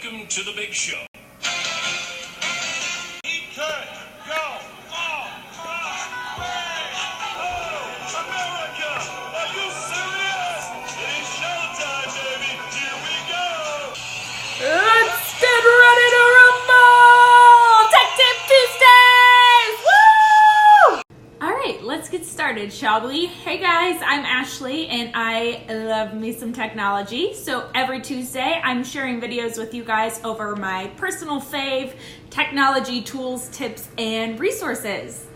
Welcome to the big show. Eat good. Go. Oh, America! Are you serious? It's showtime, baby. Here we go. Let's get ready to rumble! Tech Tip Tuesdays! Woo! All right, let's get started, shall we? Hey guys, I'm Ashley and I love me some technology. So every Tuesday, I'm sharing videos with you guys over my personal fave technology tools, tips, and resources.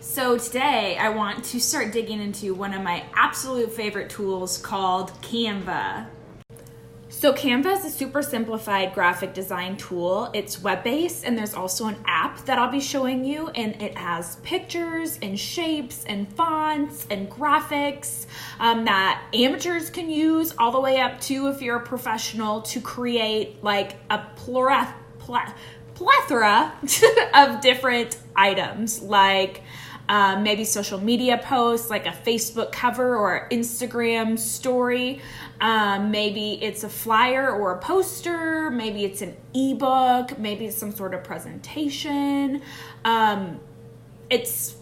So today, I want to start digging into one of my absolute favorite tools called Canva. So Canva is a super simplified graphic design tool. It's web-based and there's also an app that I'll be showing you, and it has pictures and shapes and fonts and graphics that amateurs can use all the way up to, if you're a professional, to create like a plethora of different items, like maybe social media posts, like a Facebook cover or Instagram story. Maybe it's a flyer or a poster. Maybe it's an ebook. Maybe it's some sort of presentation. It's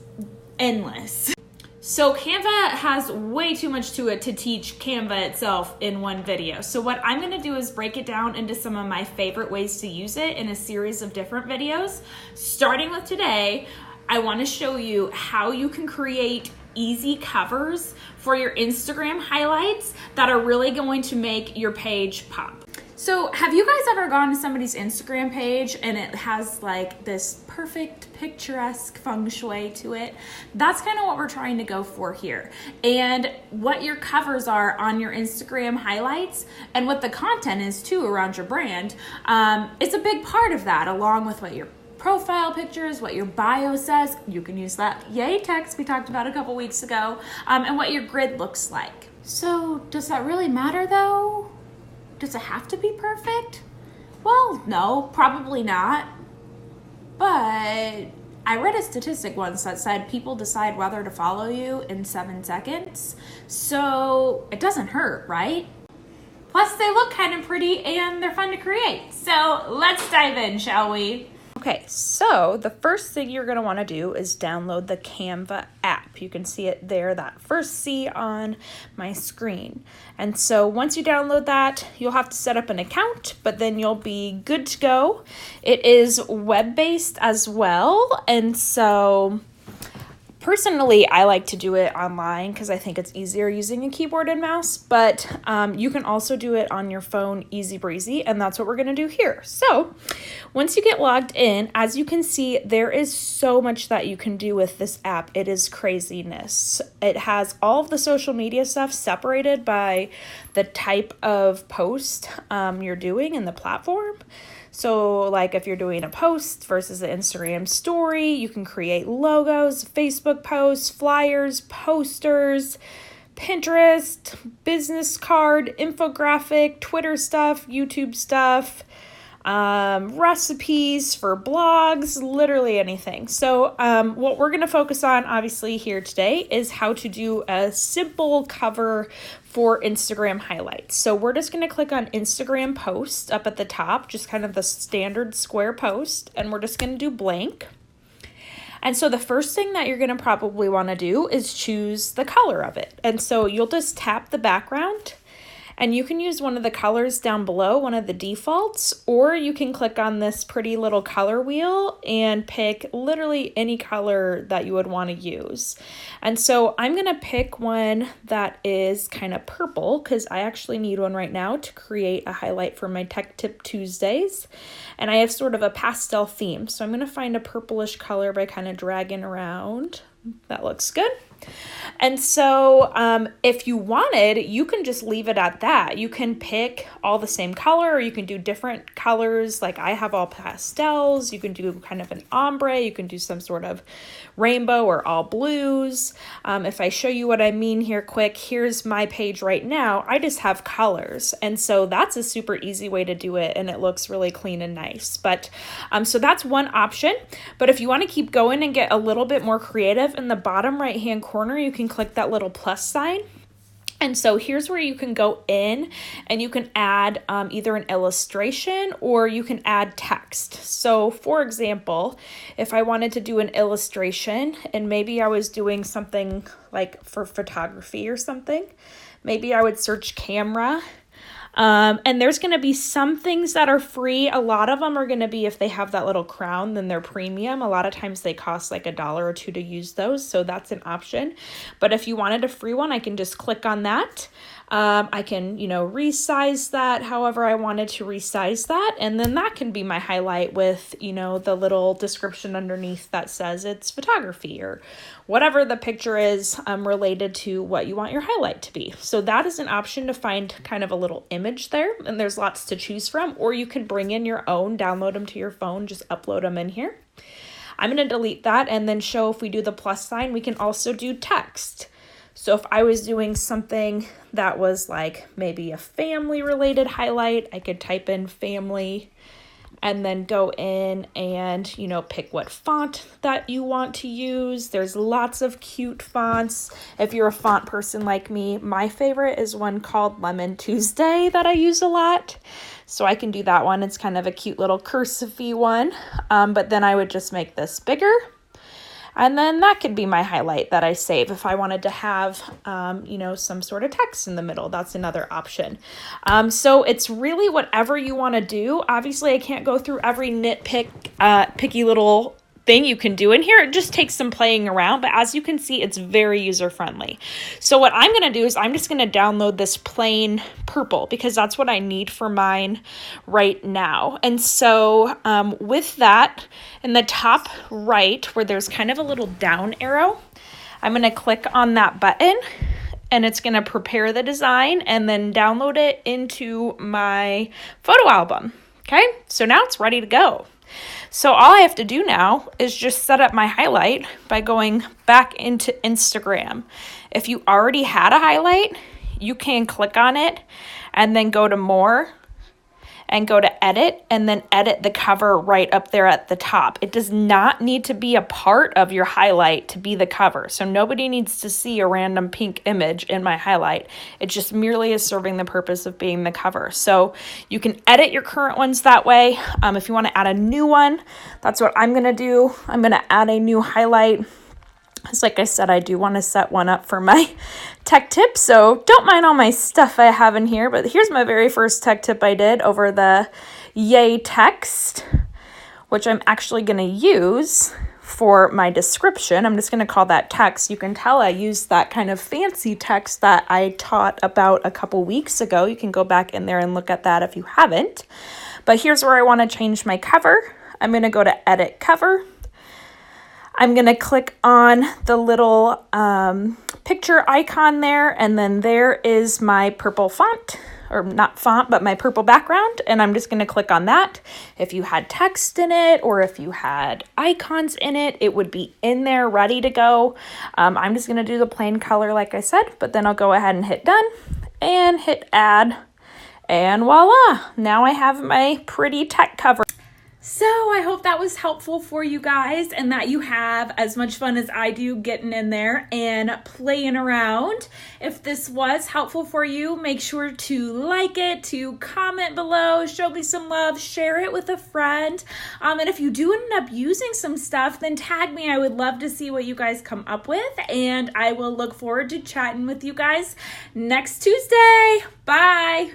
endless. So Canva has way too much to it to teach Canva itself in one video. So what I'm gonna do is break it down into some of my favorite ways to use it in a series of different videos. Starting with today, I wanna show you how you can create easy covers for your Instagram highlights that are really going to make your page pop. So have you guys ever gone to somebody's Instagram page and it has like this perfect picturesque feng shui to it? That's kind of what we're trying to go for here. And what your covers are on your Instagram highlights and what the content is too around your brand, it's a big part of that, along with what your profile pictures, what your bio says. You can use that yay text we talked about a couple weeks ago, and what your grid looks like. So does that really matter though? Does it have to be perfect? Well, no, probably not. But I read a statistic once that said people decide whether to follow you in 7 seconds. So it doesn't hurt, right? Plus they look kind of pretty and they're fun to create. So let's dive in, shall we? Okay, so the first thing you're going to want to do is download the Canva app. You can see it there, that first C on my screen. And so once you download that, you'll have to set up an account, but then you'll be good to go. It is web-based as well, and so personally, I like to do it online because I think it's easier using a keyboard and mouse, but you can also do it on your phone easy breezy, and that's what we're going to do here. So once you get logged in, as you can see, there is so much that you can do with this app. It is craziness. It has all of the social media stuff separated by the type of post you're doing in the platform. So like if you're doing a post versus an Instagram story, you can create logos, Facebook posts, flyers, posters, Pinterest, business card, infographic, Twitter stuff, YouTube stuff, recipes for blogs, literally anything. So what we're going to focus on obviously here today is how to do a simple cover for Instagram highlights. So we're just going to click on Instagram post up at the top, just kind of the standard square post, and we're just going to do blank. And so the first thing that you're going to probably want to do is choose the color of it. And so you'll just tap the background, and you can use one of the colors down below, one of the defaults, or you can click on this pretty little color wheel and pick literally any color that you would want to use. And so I'm going to pick one that is kind of purple because I actually need one right now to create a highlight for my Tech Tip Tuesdays. And I have sort of a pastel theme. So I'm going to find a purplish color by kind of dragging around. That looks good. And so if you wanted, you can just leave it at that. You can pick all the same color, or you can do different colors. Like I have all pastels. You can do kind of an ombre. You can do some sort of rainbow or all blues. If I show you what I mean here quick, here's my page right now. I just have colors. And so that's a super easy way to do it. And it looks really clean and nice. But so that's one option. But if you want to keep going and get a little bit more creative, in the bottom right-hand corner, you can click that little plus sign. And so here's where you can go in and you can add either an illustration or you can add text. So for example, if I wanted to do an illustration and maybe I was doing something like for photography or something, maybe I would search camera. And there's going to be some things that are free. A lot of them are going to be, if they have that little crown, then they're premium. A lot of times they cost like $1 or $2 to use those. So that's an option. But if you wanted a free one, I can just click on that. I can, resize that however I wanted to resize that. And then that can be my highlight with, the little description underneath that says it's photography or whatever the picture is related to what you want your highlight to be. So that is an option to find kind of a little image there. And there's lots to choose from. Or you can bring in your own, download them to your phone, just upload them in here. I'm going to delete that and then show if we do the plus sign, we can also do text. So if I was doing something that was like maybe a family related highlight, I could type in family and then go in and, pick what font that you want to use. There's lots of cute fonts. If you're a font person like me, my favorite is one called Lemon Tuesday that I use a lot. So I can do that one. It's kind of a cute little cursive-y one. But then I would just make this bigger. And then that could be my highlight that I save. If I wanted to have, some sort of text in the middle, that's another option. So it's really whatever you want to do. Obviously, I can't go through every picky little thing you can do in here. It just takes some playing around, but as you can see, it's very user-friendly. So what I'm going to do is I'm just going to download this plain purple because that's what I need for mine right now. And so with that, in the top right where there's kind of a little down arrow, I'm going to click on that button and it's going to prepare the design and then download it into my photo album. Okay, so now it's ready to go. So all I have to do now is just set up my highlight by going back into Instagram. If you already had a highlight, you can click on it and then go to more and go to edit and then edit the cover right up there at the top. It does not need to be a part of your highlight to be the cover. So nobody needs to see a random pink image in my highlight. It just merely is serving the purpose of being the cover. So you can edit your current ones that way. If you want to add a new one, that's what I'm going to do. I'm going to add a new highlight. Because like I said, I do want to set one up for my tech tip, so don't mind all my stuff I have in here, but here's my very first tech tip I did over the yay text, which I'm actually going to use for my description. I'm just going to call that text. You can tell I used that kind of fancy text that I taught about a couple weeks ago. You can go back in there and look at that if you haven't. But here's where I want to change my cover. I'm going to go to Edit Cover. I'm going to click on the little picture icon there, and then there is my purple font, or not font, but my purple background, and I'm just going to click on that. If you had text in it, or if you had icons in it, it would be in there ready to go. I'm just going to do the plain color like I said, but then I'll go ahead and hit done, and hit add, and voila! Now I have my pretty tech cover. So I hope that was helpful for you guys and that you have as much fun as I do getting in there and playing around. If this was helpful for you, make sure to like it, to comment below, show me some love, share it with a friend. And if you do end up using some stuff, then tag me. I would love to see what you guys come up with, and I will look forward to chatting with you guys next Tuesday. Bye.